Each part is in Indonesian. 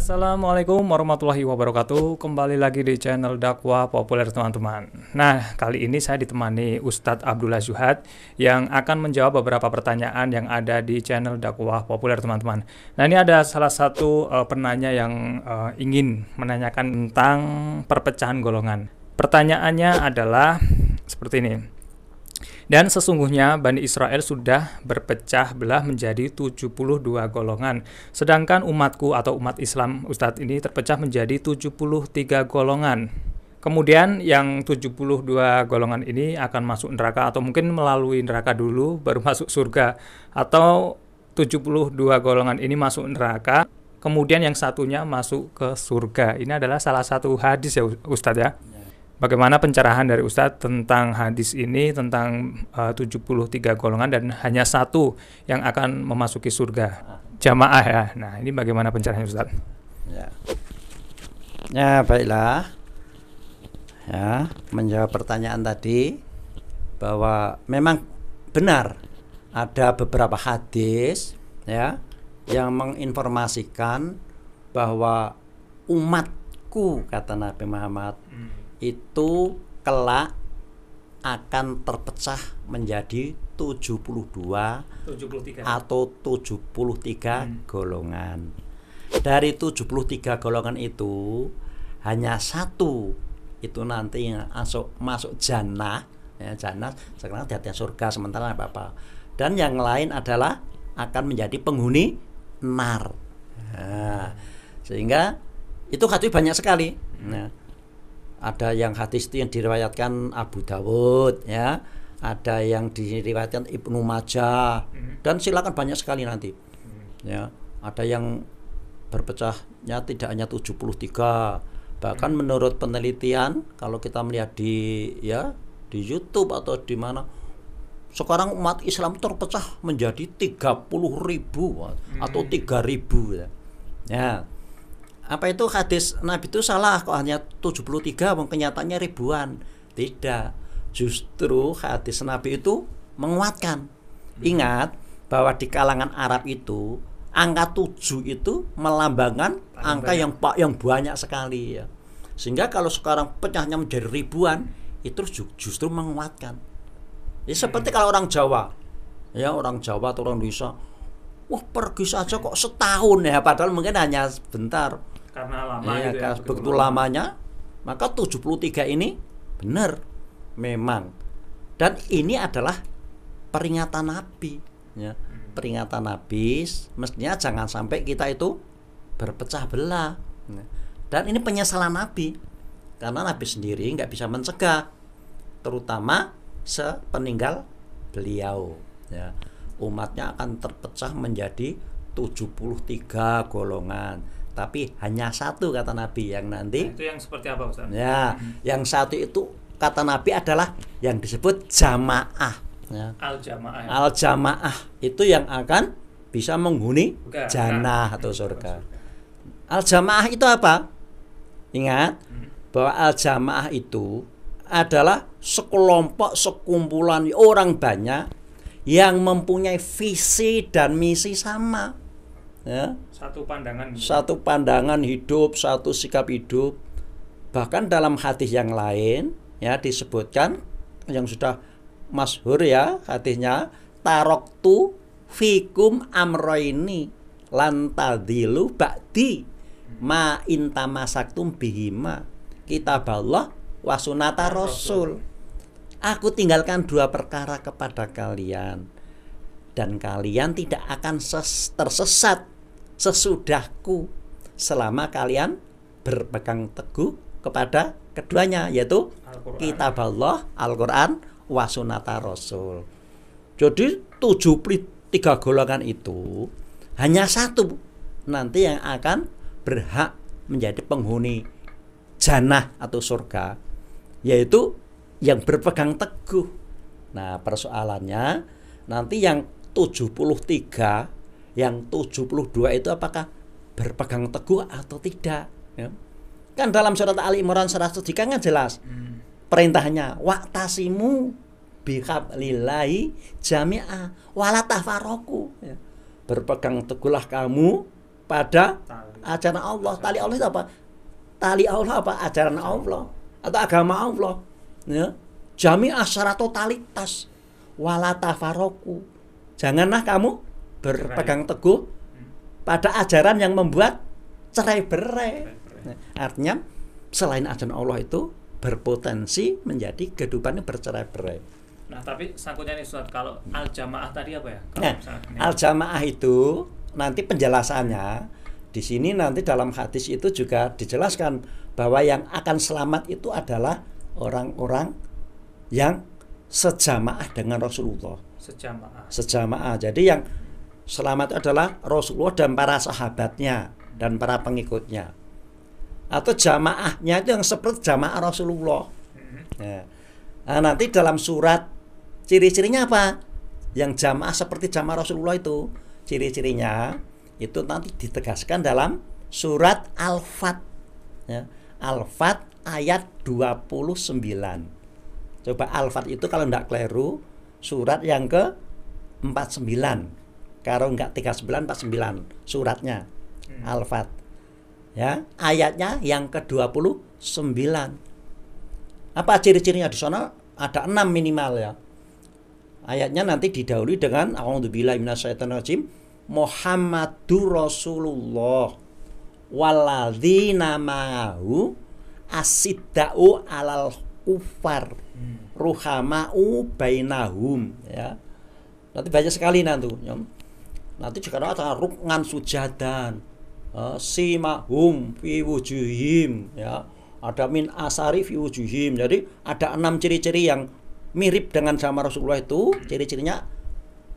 Assalamualaikum warahmatullahi wabarakatuh. Kembali lagi di channel dakwah populer teman-teman. Nah, kali ini saya ditemani Ustadz Abdullah Zuhad yang akan menjawab beberapa pertanyaan yang ada di channel dakwah populer teman-teman. Nah, ini ada salah satu penanya yang ingin menanyakan tentang perpecahan golongan. Pertanyaannya adalah seperti ini. Dan sesungguhnya Bani Israel sudah berpecah belah menjadi 72 golongan. Sedangkan umatku atau umat Islam Ustadz ini terpecah menjadi 73 golongan. Kemudian yang 72 golongan ini akan masuk neraka atau mungkin melalui neraka dulu baru masuk surga. Atau 72 golongan ini masuk neraka, kemudian yang satunya masuk ke surga. Ini adalah salah satu hadis ya Ustadz ya. Bagaimana pencerahan dari Ustadz tentang hadis ini, tentang 73 golongan dan hanya satu yang akan memasuki surga, jamaah ya. Nah, ini bagaimana pencerahannya Ustadz? Ya, baiklah. Ya, menjawab pertanyaan tadi bahwa memang benar ada beberapa hadis ya yang menginformasikan bahwa umatku, kata Nabi Muhammad, itu kelak akan terpecah menjadi 73 atau 73 golongan. Dari 73 golongan itu hanya satu itu nanti yang masuk jannah ya, jannah sekarang di atas surga sementara apa-apa. Dan yang lain adalah akan menjadi penghuni nar. Nah, sehingga itu hadis banyak sekali. Nah, ada yang hadis itu yang diriwayatkan Abu Dawud ya, ada yang diriwayatkan Ibnu Majah, dan silakan banyak sekali nanti. Ya, ada yang berpecahnya tidak hanya 73, bahkan menurut penelitian kalau kita melihat di YouTube atau di mana, sekarang umat Islam terpecah menjadi 30.000 atau 3.000 ya. Ya. Apa itu hadis Nabi itu salah kok hanya 73, kenyataannya ribuan. Tidak. Justru hadis Nabi itu menguatkan. Ingat bahwa di kalangan Arab itu angka 7 itu melambangkan angka yang banyak sekali ya. Sehingga kalau sekarang pecahnya menjadi ribuan itu justru menguatkan. Ya, seperti kalau orang Jawa. Ya, orang Jawa atau orang Indonesia, wah pergi saja kok setahun ya, padahal mungkin hanya sebentar. Karena lama ya, gitu ya, begitu lamanya, maka 73 ini benar memang. Dan ini adalah peringatan Nabi ya. Peringatan Nabi, mestinya jangan sampai kita itu berpecah belah. Dan ini penyesalan Nabi, karena Nabi sendiri nggak bisa mencegah, terutama sepeninggal beliau ya. Umatnya akan terpecah menjadi 73 golongan. Tapi hanya satu kata Nabi yang nanti. Nah, itu yang seperti apa Ustaz? Ya, yang satu itu kata Nabi adalah yang disebut jamaah. Ya. Al-jamaah. Ya? Al-jamaah itu yang akan bisa menghuni jannah atau surga. Al-jamaah itu apa? Ingat bahwa al-jamaah itu adalah sekelompok, sekumpulan orang banyak yang mempunyai visi dan misi sama. Ya. Satu pandangan hidup, satu sikap hidup. Bahkan dalam hadis yang lain ya disebutkan yang sudah masyhur ya hadisnya, taroktu fikum amroini lantadilu ba'di ma intamasaktum bihima kitaballah wa sunata rasul. Aku tinggalkan dua perkara kepada kalian, dan kalian tidak akan tersesat sesudahku selama kalian berpegang teguh kepada keduanya, yaitu kitab Allah, Al-Quran, wa sunnata Rasul. Jadi 73 golongan itu hanya satu nanti yang akan berhak menjadi penghuni jannah atau surga, yaitu yang berpegang teguh. Nah, persoalannya nanti yang 73, yang 72 itu apakah berpegang teguh atau tidak ya? Kan dalam surat Ali Imran 103 kan jelas perintahnya, wa'tasimu bihablillahi jami'a wala tafarraqu ya. Berpegang teguhlah kamu pada ajaran Allah. Tali Allah itu apa? Tali Allah apa? Ajaran Allah atau agama Allah. Ya. Jami'ah secara totalitas. Wala tafarraqu. Janganlah kamu berpegang teguh pada ajaran yang membuat cerai-berai. Artinya selain ajaran Allah itu berpotensi menjadi kehidupannya bercerai-berai. Nah, tapi sangkutnya nih Ustaz, kalau al-jamaah tadi apa ya? Al-jamaah itu nanti penjelasannya di sini nanti dalam hadis itu juga dijelaskan bahwa yang akan selamat itu adalah orang-orang yang sejamaah dengan Rasulullah. Sejamaah. Jadi yang selamat adalah Rasulullah dan para sahabatnya dan para pengikutnya. Atau jamaahnya itu yang seperti jamaah Rasulullah. Nah, nanti dalam surat ciri-cirinya apa? Yang jamaah seperti jamaah Rasulullah itu ciri-cirinya itu nanti ditegaskan dalam surat Al-Fat. Ya. Al-Fat ayat 29. Coba Al-Fat itu kalau enggak keliru surat yang ke 49. Kalau enggak 39 49 suratnya. Al-Fat. Ya, ayatnya yang ke-29. Apa ciri-cirinya di sana? Ada 6 minimal ya. Ayatnya nanti didahului dengan a'udzubillahi minasyaitonirrajim. Muhammadur Rasulullah walladzina ma'ahu asidda'u 'alal kufar ruhama'u bainahum ya. Nanti banyak sekali nanti. Nanti juga ada rukngan sujadan. Simahum fi wujuhim ya, ada min asari fi wujuhim. Jadi ada 6 ciri-ciri yang mirip dengan sama Rasulullah itu. Ciri-cirinya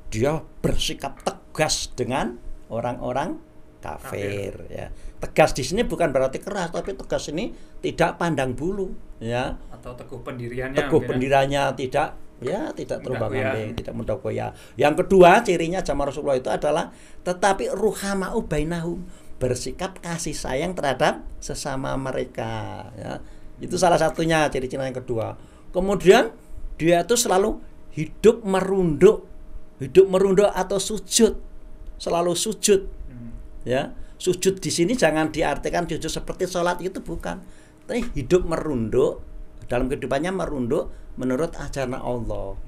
dia bersikap tegas dengan orang-orang kafir ya. Tegas di sini bukan berarti keras, tapi tegas ini tidak pandang bulu ya, atau teguh pendiriannya. Tidak terombang-ambing, tidak mudah goyah. Yang kedua cirinya jamaah Rasulullah itu adalah tetapi ruhama'u bainahum, bersikap kasih sayang terhadap sesama mereka ya. Itu salah satunya ciri-ciri yang kedua. Kemudian dia itu selalu hidup merunduk atau sujud, selalu sujud ya. Sujud di sini jangan diartikan sujud seperti sholat, itu bukan, tapi hidup merunduk, dalam kehidupannya merunduk menurut ajaran Allah.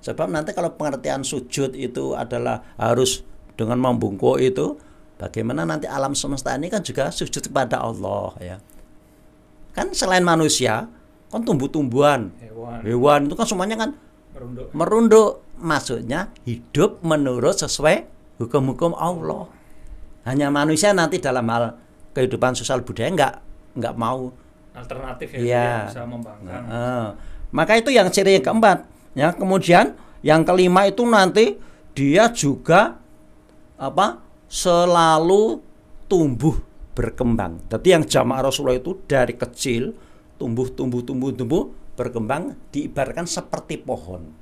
Sebab nanti kalau pengertian sujud itu adalah harus dengan membungkuk, itu bagaimana nanti alam semesta ini kan juga sujud kepada Allah ya. Kan selain manusia, kan tumbuh-tumbuhan, hewan itu kan semuanya kan merunduk. Maksudnya hidup menurut sesuai hukum-hukum Allah. Hanya manusia nanti dalam hal kehidupan sosial budaya enggak mau alternatif ya, bisa membangkang. Maka itu yang ciri yang keempat ya. Kemudian yang kelima itu nanti dia juga selalu tumbuh berkembang. Jadi yang jamaah Rasulullah itu dari kecil tumbuh berkembang, diibaratkan seperti pohon.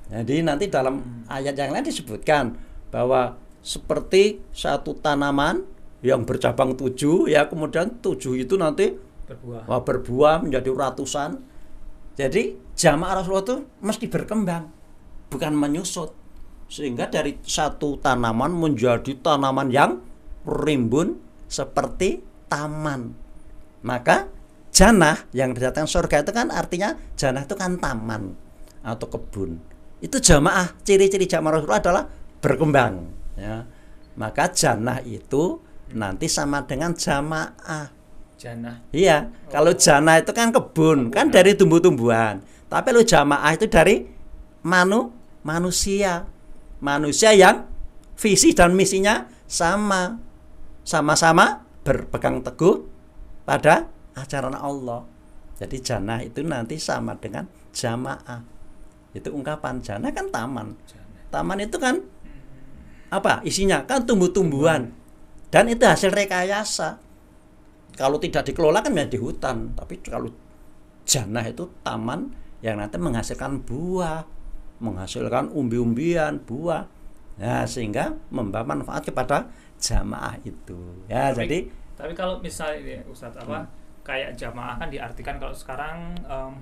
Jadi nanti dalam ayat yang lain disebutkan bahwa seperti satu tanaman yang bercabang 7 ya, kemudian 7 itu nanti berbuah menjadi ratusan. Jadi jamaah Rasulullah itu mesti berkembang, bukan menyusut, sehingga dari satu tanaman menjadi tanaman yang rimbun seperti taman. Maka jannah yang datang surga itu kan artinya jannah itu kan taman atau kebun. Itu jamaah, ciri-ciri jamaah Rasulullah adalah berkembang ya. Maka jannah itu nanti sama dengan jamaah. Jannah. Iya, kalau jannah itu kan kebun, kan dari tumbuh-tumbuhan. Tapi lo jamaah itu dari manusia yang visi dan misinya sama-sama berpegang teguh pada ajaran Allah. Jadi jannah itu nanti sama dengan jamaah. Itu ungkapan jannah kan taman. Taman itu kan apa isinya? Kan tumbuh-tumbuhan. Dan itu hasil rekayasa. Kalau tidak dikelola kan menjadi hutan. Tapi kalau jannah itu taman yang nanti menghasilkan buah, menghasilkan umbi-umbian, buah. Ya, sehingga membawa manfaat kepada jamaah itu. Ya, tapi kalau misalnya Ustadz kayak jamaah kan diartikan kalau sekarang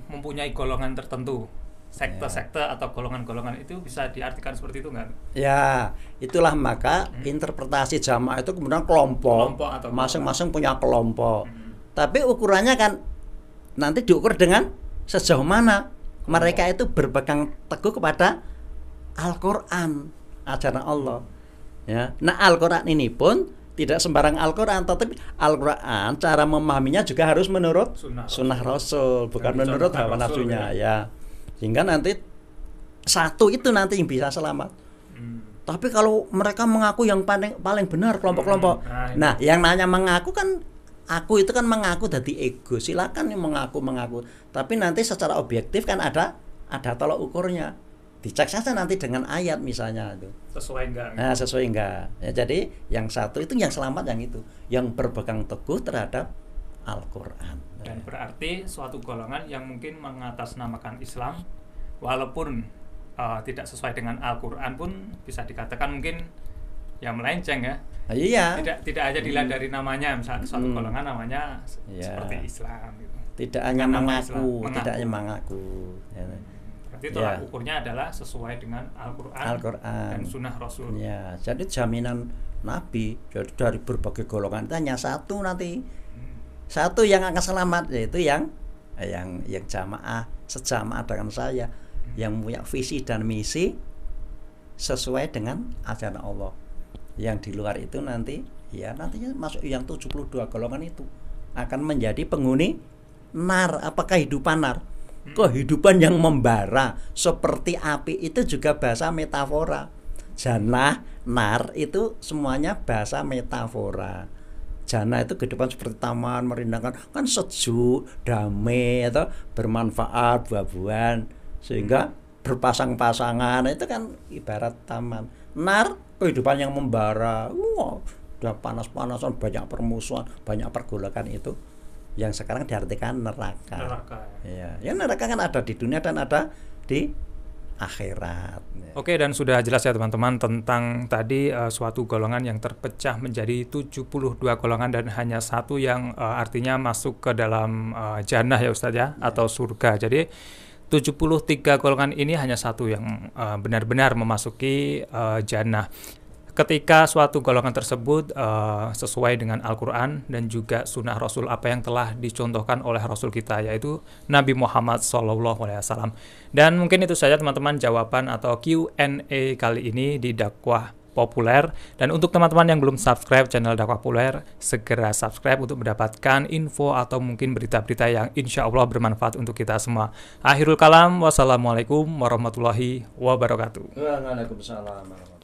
mempunyai golongan tertentu. sekte-sekte atau golongan-golongan itu bisa diartikan seperti itu nggak? Ya, itulah maka interpretasi jamaah itu kemudian kelompok Atau masing-masing punya kelompok. Tapi ukurannya kan nanti diukur dengan sejauh mana mereka itu berpegang teguh kepada Al-Qur'an, ajaran Allah. Ya. Nah, Al-Qur'an ini pun tidak sembarang Al-Qur'an, tetapi Al-Qur'an cara memahaminya juga harus menurut sunnah Rasul, bukan menurut hawa nafsunya ya. Sehingga nanti satu itu nanti yang bisa selamat. Tapi kalau mereka mengaku yang paling benar kelompok-kelompok. Nah, yang nanya mengaku kan aku itu kan mengaku dari ego. Silakan yang mengaku. Tapi nanti secara objektif kan ada tolak ukurnya. Dicek saja nanti dengan ayat misalnya itu. Sesuai enggak? Nah, sesuai enggak. Ya, jadi yang satu itu yang selamat yang itu, yang berpegang teguh terhadap Al-Qur'an. Dan berarti suatu golongan yang mungkin mengatasnamakan Islam walaupun tidak sesuai dengan Al-Qur'an pun bisa dikatakan mungkin yang melenceng ya. Iya. Tidak aja dilihat dari namanya, misalnya suatu golongan namanya seperti Islam gitu. Tidak hanya mengaku. Ya. Berarti tolak ukurnya adalah sesuai dengan Al-Qur'an dan sunnah Rasul. Ya, jadi jaminan Nabi jadi dari berbagai golongan itu hanya satu nanti. Satu yang akan selamat, yaitu yang jamaah sejamaah dengan saya, yang punya visi dan misi sesuai dengan ajaran Allah. Yang di luar itu nanti nantinya masuk yang 72 golongan itu akan menjadi penghuni nar, kehidupan nar. Kehidupan yang membara seperti api itu juga bahasa metafora. Jannah, nar itu semuanya bahasa metafora. Jannah itu kehidupan seperti taman merindangkan, kan sejuk, damai atau bermanfaat, buah-buahan, sehingga berpasang-pasangan itu kan ibarat taman. Nar kehidupan yang membara, udah panas-panasan, banyak permusuhan, banyak pergolakan itu yang sekarang diartikan neraka. Ya, neraka kan ada di dunia dan ada di akhirat. Oke, dan sudah jelas ya teman-teman tentang tadi suatu golongan yang terpecah menjadi 72 golongan dan hanya satu yang artinya masuk ke dalam jannah ya Ustaz ya, atau surga. Jadi 73 golongan ini hanya satu yang benar-benar memasuki jannah. Ketika suatu golongan tersebut sesuai dengan Al-Qur'an dan juga sunnah Rasul apa yang telah dicontohkan oleh Rasul kita, yaitu Nabi Muhammad SAW. Dan mungkin itu saja teman-teman jawaban atau Q&A kali ini di Dakwah Populer. Dan untuk teman-teman yang belum subscribe channel Dakwah Populer, segera subscribe untuk mendapatkan info atau mungkin berita-berita yang insya Allah bermanfaat untuk kita semua. Akhirul kalam, wassalamualaikum warahmatullahi wabarakatuh. Waalaikumsalam.